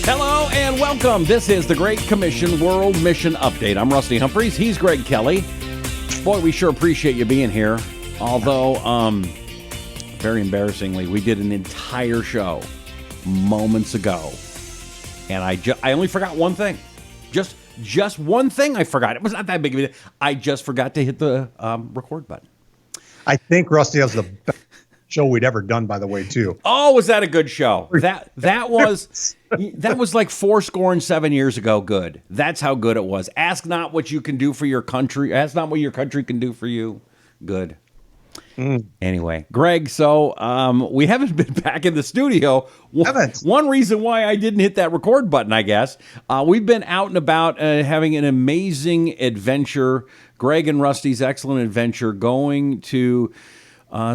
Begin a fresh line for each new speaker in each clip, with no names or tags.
Hello and welcome. This is the Great Commission World Mission Update. I'm Rusty Humphries. He's Greg Kelley. Boy, we sure appreciate you being here. Although, very embarrassingly, we did an entire show moments ago, and I only forgot one thing. Just one thing I forgot. It was not that big of a deal. I just forgot to hit the record button.
I think Rusty has the best show we'd ever done, by the way, too.
Oh, was that a good show? That was like 7 years ago. Good. That's how good it was. Ask not what you can do for your country. Ask not what your country can do for you. Good. Anyway, Greg, so we haven't been back in the studio. One reason why I didn't hit that record button, I guess, we've been out and about having an amazing adventure. Greg and Rusty's excellent adventure, going to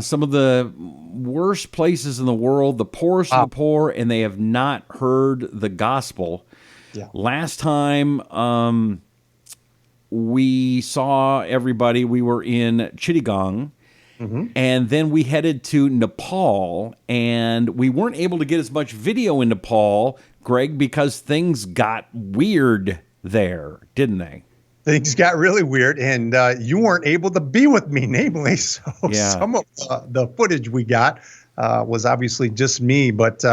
some of the worst places in the world, the poorest of the poor, and they have not heard the gospel. Yeah. Last time we saw everybody, we were in Chittagong. Mm-hmm. And then we headed to Nepal, and we weren't able to get as much video in Nepal, Greg, because things got weird there, didn't they?
Things got really weird, and you weren't able to be with me, namely. So some of the footage we got was obviously just me. But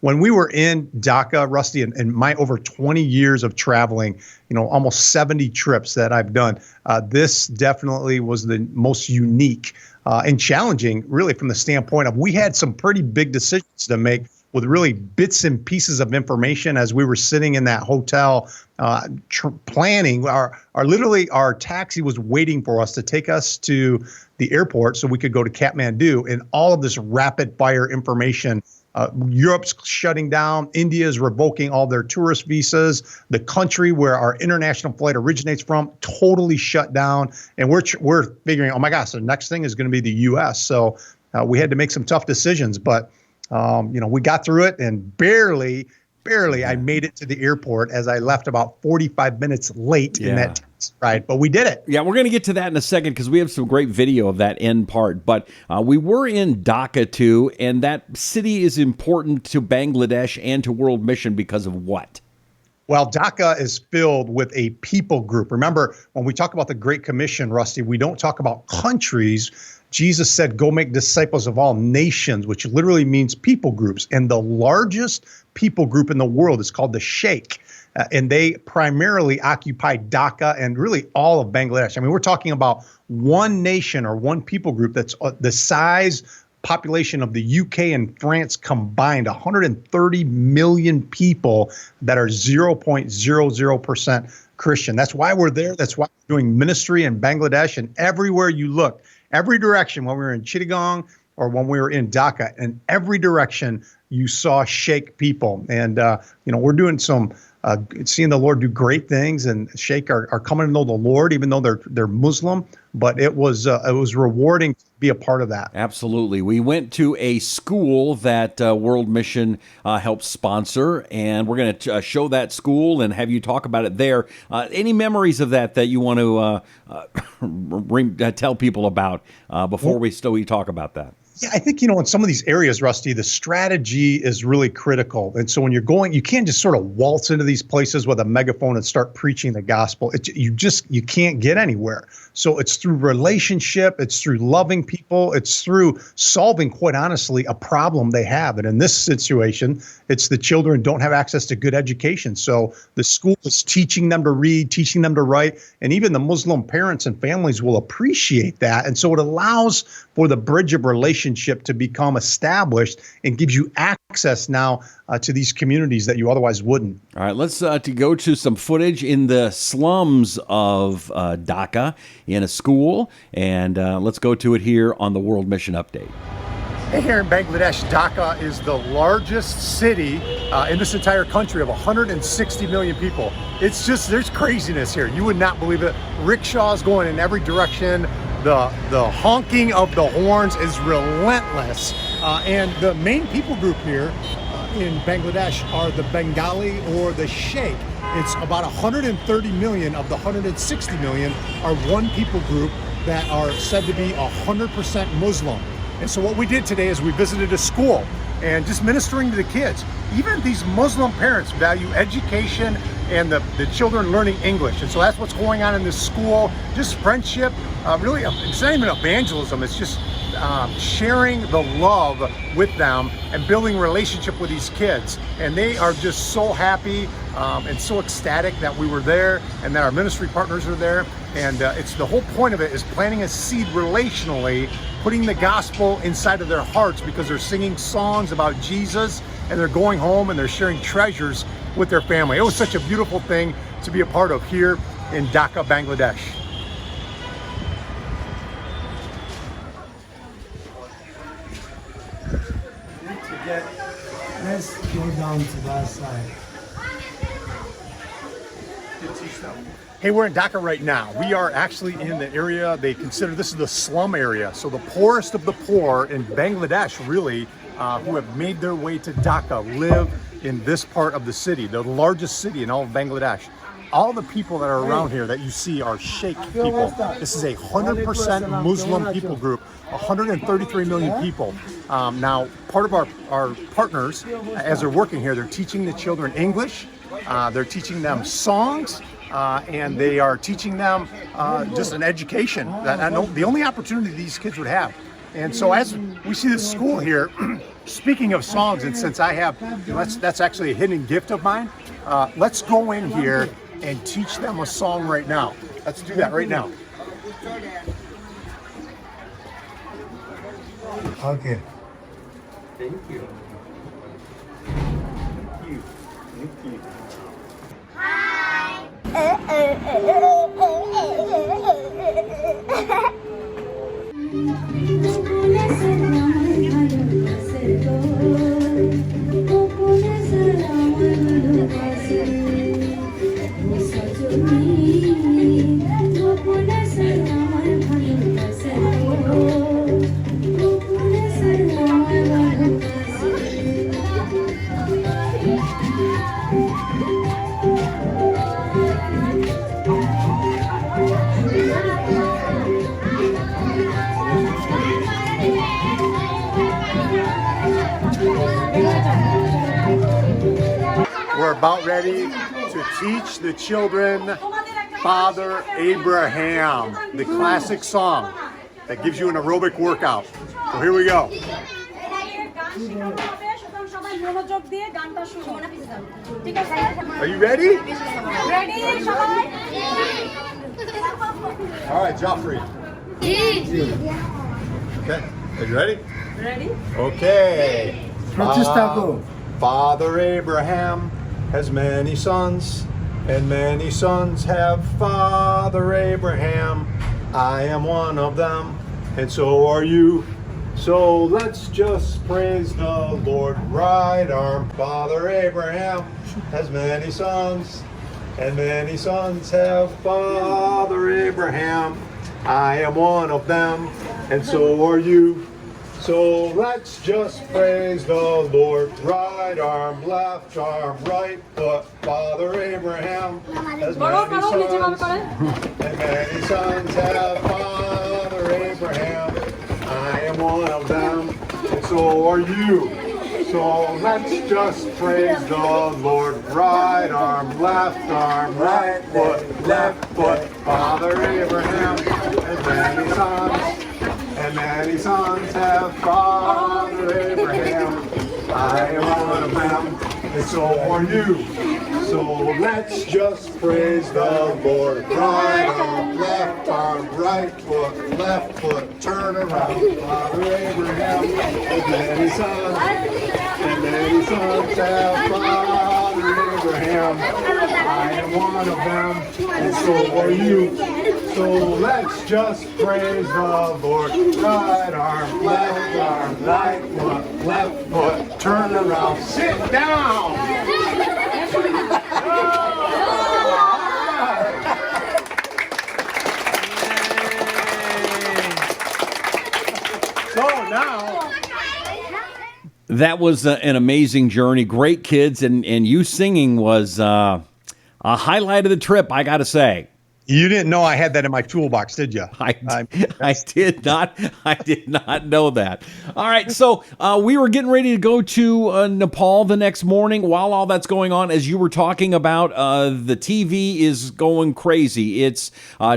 when we were in Dhaka, Rusty, and my over 20 years of traveling, almost 70 trips that I've done, this definitely was the most unique and challenging, really, from the standpoint of we had some pretty big decisions to make with really bits and pieces of information as we were sitting in that hotel planning. Our taxi was waiting for us to take us to the airport so we could go to Kathmandu, and all of this rapid fire information. Europe's shutting down. India is revoking all their tourist visas. The country where our international flight originates from totally shut down. And we're figuring, oh my gosh, the next thing is going to be the U.S. So we had to make some tough decisions, but we got through it, and barely I made it to the airport as I left about 45 minutes late in that taxi ride, but we did it.
Yeah, we're going to get to that in a second because we have some great video of that end part. But we were in Dhaka too, and that city is important to Bangladesh and to World Mission because of what?
Well, Dhaka is filled with a people group. Remember, when we talk about the Great Commission, Rusty, we don't talk about countries. Jesus said, go make disciples of all nations, which literally means people groups. And the largest people group in the world is called the Sheikh. And they primarily occupy Dhaka and really all of Bangladesh. I mean, we're talking about one nation or one people group that's the size population of the UK and France combined, 130 million people that are 0.00% Christian. That's why we're there. That's why we're doing ministry in Bangladesh, and everywhere you look, every direction, when we were in Chittagong or when we were in Dhaka, in every direction you saw Sheikh people. And, we're doing some seeing the Lord do great things, and Sheikh are coming to know the Lord, even though they're Muslim. But it was rewarding to be a part of that.
Absolutely. We went to a school that World Mission helps sponsor, and we're going to show that school and have you talk about it there. Any memories of that you want to tell people about before we talk about that?
Yeah, I think, in some of these areas, Rusty, the strategy is really critical. And so when you're going, you can't just sort of waltz into these places with a megaphone and start preaching the gospel. You can't get anywhere. So it's through relationship, it's through loving people, it's through solving, quite honestly, a problem they have. And in this situation, it's the children don't have access to good education. So the school is teaching them to read, teaching them to write, and even the Muslim parents and families will appreciate that. And so it allows for the bridge of relationship to become established and gives you access now to these communities that you otherwise wouldn't.
All right, let's go to some footage in the slums of Dhaka in a school, and let's go to it here on the World Mission Update.
Here in Bangladesh, Dhaka is the largest city in this entire country of 160 million people. It's just, there's craziness here. You would not believe it. Rickshaws going in every direction. The honking of the horns is relentless. And the main people group here in Bangladesh are the Bengali or the Sheikh. It's about 130 million of the 160 million are one people group that are said to be 100% Muslim. And so what we did today is we visited a school and just ministering to the kids. Even these Muslim parents value education and the children learning English. And so that's what's going on in this school, just friendship. Really, it's not even evangelism, it's just sharing the love with them and building relationship with these kids. And they are just so happy and so ecstatic that we were there and that our ministry partners are there. And it's the whole point of it is planting a seed relationally, putting the gospel inside of their hearts, because they're singing songs about Jesus and they're going home and they're sharing treasures with their family. It was such a beautiful thing to be a part of here in Dhaka, Bangladesh.
Let's go down to that side.
Hey, we're in Dhaka right now. We are actually in the area they consider this is the slum area. So the poorest of the poor in Bangladesh, really, who have made their way to Dhaka, live in this part of the city, the largest city in all of Bangladesh. All the people that are around here that you see are Sheikh people. This is a 100% Muslim people group, 133 million people. Now, part of our partners, as they're working here, they're teaching the children English, they're teaching them songs, and they are teaching them just an education. The only opportunity these kids would have. And so as we see this school here, speaking of songs, and since I have, that's actually a hidden gift of mine, let's go in here and teach them a song right now. Let's do that right now.
Okay.
Thank you. We're about ready to teach the children Father Abraham, the classic song that gives you an aerobic workout. So here we go. Are you ready?
Ready,
All right, Joffrey. Okay, are you ready?
Ready?
Okay.
Protestago.
Father Abraham has many sons, and many sons have Father Abraham. I am one of them, and so are you. So let's just praise the Lord. Right arm. Father Abraham has many sons, and many sons have Father Abraham. I am one of them, and so are you. So let's just praise the Lord. Right arm, left arm, right foot. Father Abraham has many sons, and many sons have Father Abraham. I am one of them, and so are you. So let's just praise the Lord. Right arm, right foot, left foot. Father Abraham has many sons, and many sons have Father Abraham. I am one of them, and so are you. So let's just praise the Lord. Right foot, left foot, turn around. Father Abraham has many sons, and many sons have Father Abraham. I am one of them, and so are you. So let's just praise the Lord. Right arm, left foot, turn around, sit down. So now,
that was an amazing journey. Great kids, and you singing was a highlight of the trip, I got to say.
You didn't know I had that in my toolbox, did you?
I did not. I did not know that. All right, so we were getting ready to go to Nepal the next morning. While all that's going on, as you were talking about, the TV is going crazy. It's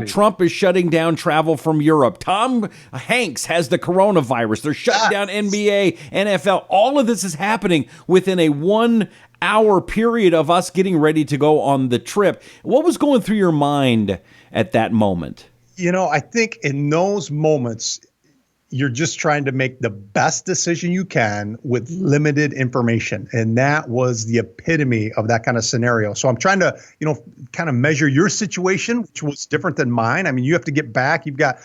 Trump is shutting down travel from Europe. Tom Hanks has the coronavirus. They're shutting down NBA, NFL. All of this is happening within a 1 hour period of us getting ready to go on the trip. What was going through your mind at that moment?
I think in those moments, you're just trying to make the best decision you can with limited information. And that was the epitome of that kind of scenario. So I'm trying to, kind of measure your situation, which was different than mine. I mean, you have to get back. You've got,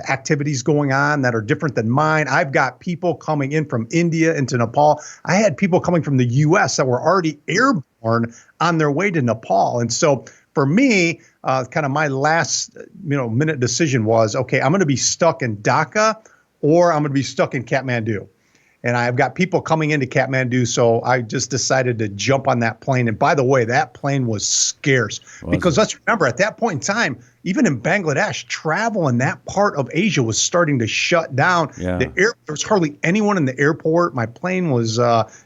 activities going on that are different than mine. I've got people coming in from India into Nepal. I had people coming from the U.S. that were already airborne on their way to Nepal. And so for me, kind of my last, minute decision was, okay, I'm going to be stuck in Dhaka or I'm going to be stuck in Kathmandu. And I've got people coming into Kathmandu, so I just decided to jump on that plane. And by the way, that plane was scarce because let's remember, at that point in time, even in Bangladesh, travel in that part of Asia was starting to shut down.
Yeah.
There was hardly anyone in the airport. My plane was,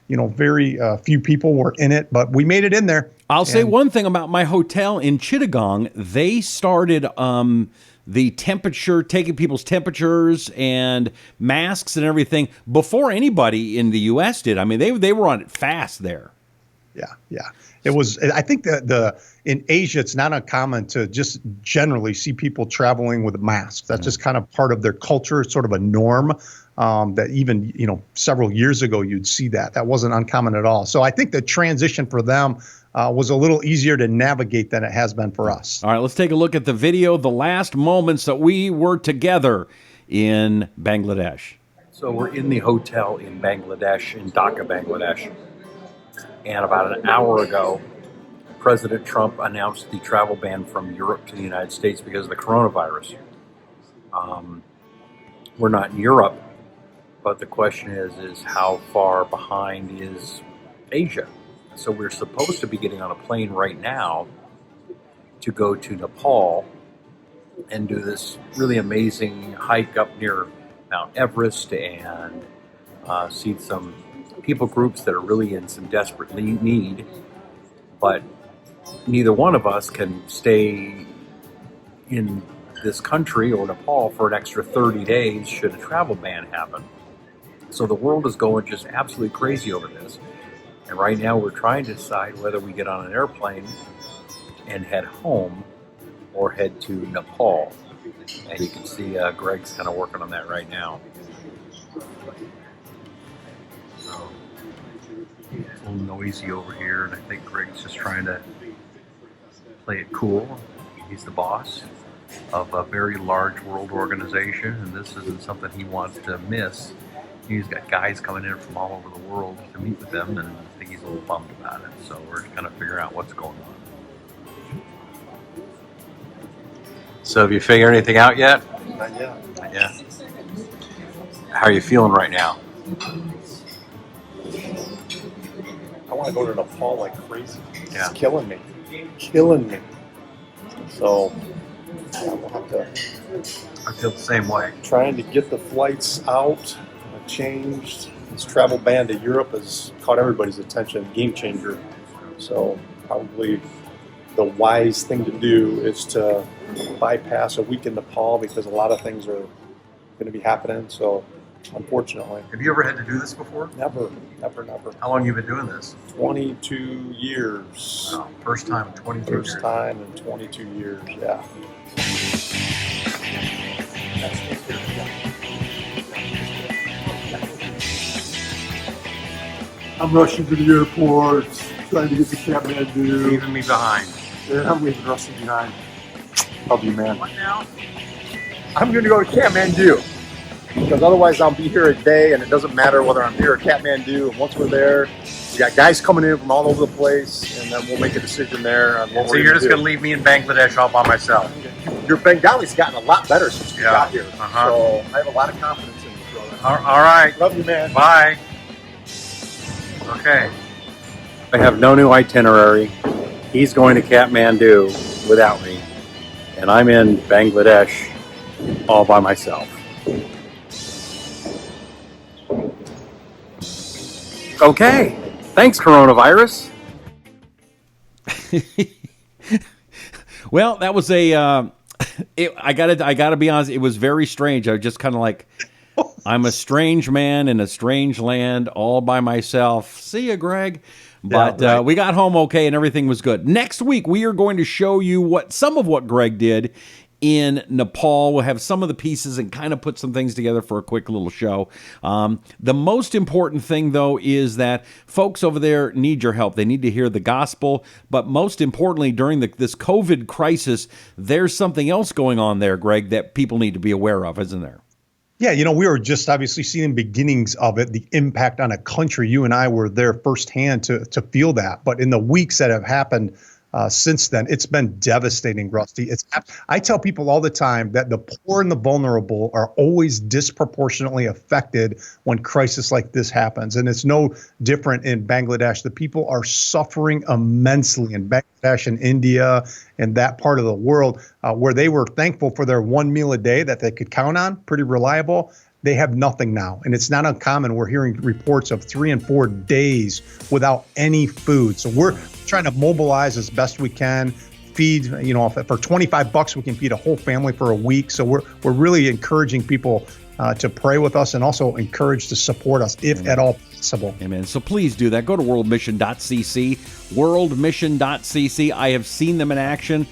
very few people were in it, but we made it in there.
I'll say one thing about my hotel in Chittagong. They started the temperature, taking people's temperatures and masks and everything before anybody in the U.S. did. I mean, they were on it fast there.
Yeah. It was. I think that in Asia, it's not uncommon to just generally see people traveling with masks. That's just kind of part of their culture. It's sort of a norm. That even several years ago you'd see that. That wasn't uncommon at all. So I think the transition for them was a little easier to navigate than it has been for us.
All right, let's take a look at the video, the last moments that we were together in Bangladesh. So we're in the hotel in Bangladesh, in Dhaka, Bangladesh. And about an hour ago, President Trump announced the travel ban from Europe to the United States because of the coronavirus. We're not in Europe, but the question is how far behind is Asia? So we're supposed to be getting on a plane right now to go to Nepal and do this really amazing hike up near Mount Everest and see some people groups that are really in some desperate need. But neither one of us can stay in this country or Nepal for an extra 30 days should a travel ban happen. So the world is going just absolutely crazy over this. And right now we're trying to decide whether we get on an airplane and head home or head to Nepal. And you can see Greg's kind of working on that right now. So it's a little noisy over here, and I think Greg's just trying to play it cool. He's the boss of a very large world organization, and this isn't something he wants to miss. He's got guys coming in from all over the world to meet with them, and I think he's a little bummed about it. So we're kind of figuring out what's going on. So have you figured anything out yet?
Not yet.
Not yet. How are you feeling right now?
I want to go to Nepal like crazy.
Yeah.
It's killing me. So we'll have to.
I feel the same way.
Trying to get the flights out, changed. This travel ban to Europe has caught everybody's attention. Game changer. So probably the wise thing to do is to bypass a week in Nepal because a lot of things are going to be happening. So unfortunately.
Have you ever had to do this before?
Never.
How long have you been doing this?
22 years.
Oh, first time in 22 years.
First time in 22 years, yeah. I'm rushing to the airport, trying to get to Kathmandu.
Leaving me behind.
Yeah, I'm leaving Rusty behind. Love you, man.
What now?
I'm going to go to Kathmandu because otherwise I'll be here a day, and it doesn't matter whether I'm here or Kathmandu. And once we're there, we got guys coming in from all over the place, and then we'll make a decision there on what
So
we're
you're just
do.
going to leave me in Bangladesh all by myself?
Your Bengali's gotten a lot better since we
Yeah.
got here.
Uh-huh.
So I have a lot of confidence in you, brother.
All right.
Love you, man.
Bye. Okay. I have no new itinerary. He's going to Kathmandu without me.
and I'm in Bangladesh all by myself. Okay, thanks, coronavirus.
Well, that was I gotta be honest. It was very strange. I was just kind of like, I'm a strange man in a strange land, all by myself. See ya, Greg. But
Yeah, right.
we got home okay, and everything was good. Next week, we are going to show you some of what Greg did in Nepal. We'll have some of the pieces and kind of put some things together for a quick little show. The most important thing, though, is that folks over there need your help. They need to hear the gospel. But most importantly, during this COVID crisis, there's something else going on there, Greg, that people need to be aware of, isn't there?
Yeah, we were just obviously seeing beginnings of it, the impact on a country. You and I were there firsthand to feel that. But in the weeks that have happened since then, it's been devastating, Rusty. I tell people all the time that the poor and the vulnerable are always disproportionately affected when crisis like this happens. And it's no different in Bangladesh. The people are suffering immensely in Bangladesh and India and that part of the world where they were thankful for their one meal a day that they could count on, pretty reliable. They have nothing now. And it's not uncommon. We're hearing reports of 3 and 4 days without any food. So we're trying to mobilize as best we can, feed, for $25, we can feed a whole family for a week. So we're really encouraging people to pray with us and also encourage to support us if at all possible.
Amen. So please do that. Go to worldmission.cc, worldmission.cc. I have seen them in action.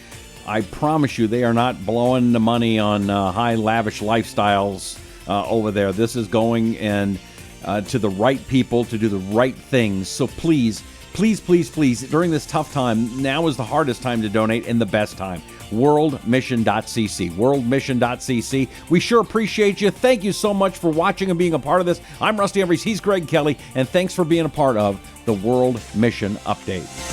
I promise you they are not blowing the money on high lavish lifestyles over there. This is going and to the right people to do the right things. So please, during this tough time, now is the hardest time to donate and the best time. Worldmission.cc, worldmission.cc. We sure appreciate you. Thank you so much for watching and being a part of this. I'm Rusty Humphries. He's Greg Kelley, and thanks for being a part of the World Mission Update.